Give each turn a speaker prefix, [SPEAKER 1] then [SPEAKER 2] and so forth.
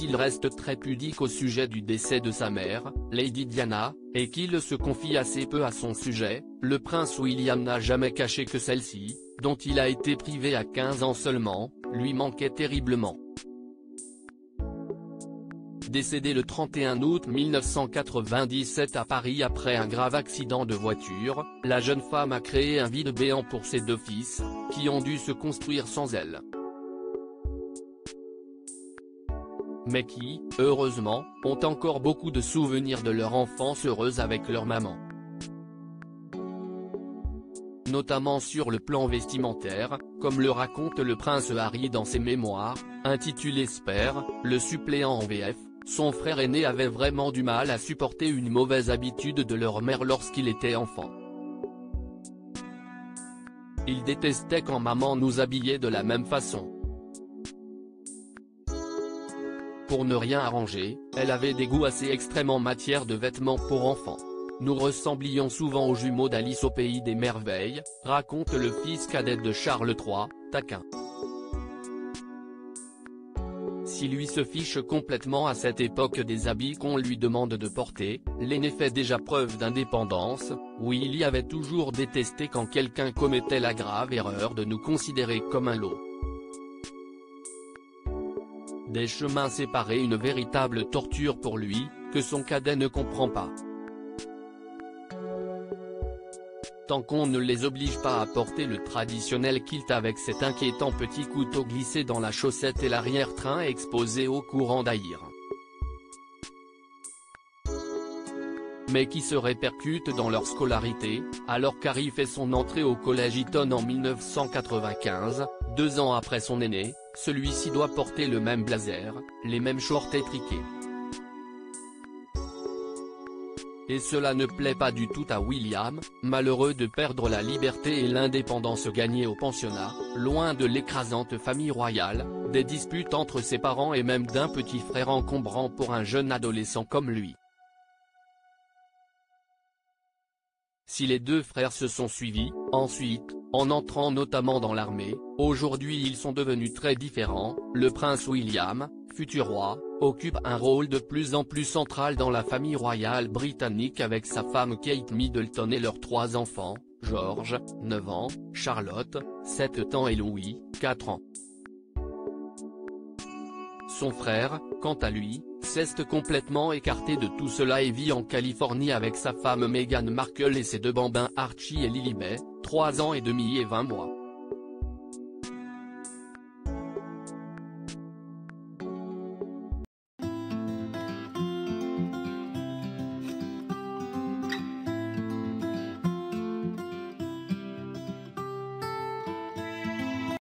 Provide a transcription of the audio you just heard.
[SPEAKER 1] il reste très pudique au sujet du décès de sa mère, Lady Diana, et qu'il se confie assez peu à son sujet, le prince William n'a jamais caché que celle-ci, dont il a été privé à 15 ans seulement, lui manquait terriblement. Décédée le 31 août 1997 à Paris après un grave accident de voiture, la jeune femme a créé un vide béant pour ses deux fils, qui ont dû se construire sans elle. Mais qui, heureusement, ont encore beaucoup de souvenirs de leur enfance heureuse avec leur maman. Notamment sur le plan vestimentaire, comme le raconte le prince Harry dans ses mémoires, intitulés Spare, le suppléant en VF. Son frère aîné avait vraiment du mal à supporter une mauvaise habitude de leur mère lorsqu'il était enfant. Il détestait quand maman nous habillait de la même façon. Pour ne rien arranger, elle avait des goûts assez extrêmes en matière de vêtements pour enfants. Nous ressemblions souvent aux jumeaux d'Alice au pays des merveilles, raconte le fils cadet de Charles III, taquin. Si lui se fiche complètement à cette époque des habits qu'on lui demande de porter, l'aîné fait déjà preuve d'indépendance, oui il y avait toujours détesté quand quelqu'un commettait la grave erreur de nous considérer comme un lot. Des chemins séparés, une véritable torture pour lui, que son cadet ne comprend pas. Tant qu'on ne les oblige pas à porter le traditionnel kilt avec cet inquiétant petit couteau glissé dans la chaussette et l'arrière-train exposé au courant d'air. Mais qui se répercute dans leur scolarité, alors qu'Harry fait son entrée au collège Eton en 1995, 2 ans après son aîné, celui-ci doit porter le même blazer, les mêmes shorts étriqués. Et cela ne plaît pas du tout à William, malheureux de perdre la liberté et l'indépendance gagnée au pensionnat, loin de l'écrasante famille royale, des disputes entre ses parents et même d'un petit frère encombrant pour un jeune adolescent comme lui. Si les deux frères se sont suivis, ensuite, en entrant notamment dans l'armée, aujourd'hui ils sont devenus très différents, le prince William, futur roi, occupe un rôle de plus en plus central dans la famille royale britannique avec sa femme Kate Middleton et leurs 3 enfants, George, 9 ans, Charlotte, 7 ans et Louis, 4 ans. Son frère, quant à lui, s'est complètement écarté de tout cela et vit en Californie avec sa femme Meghan Markle et ses 2 bambins Archie et Lilibet, 3 ans et demi et 20 mois.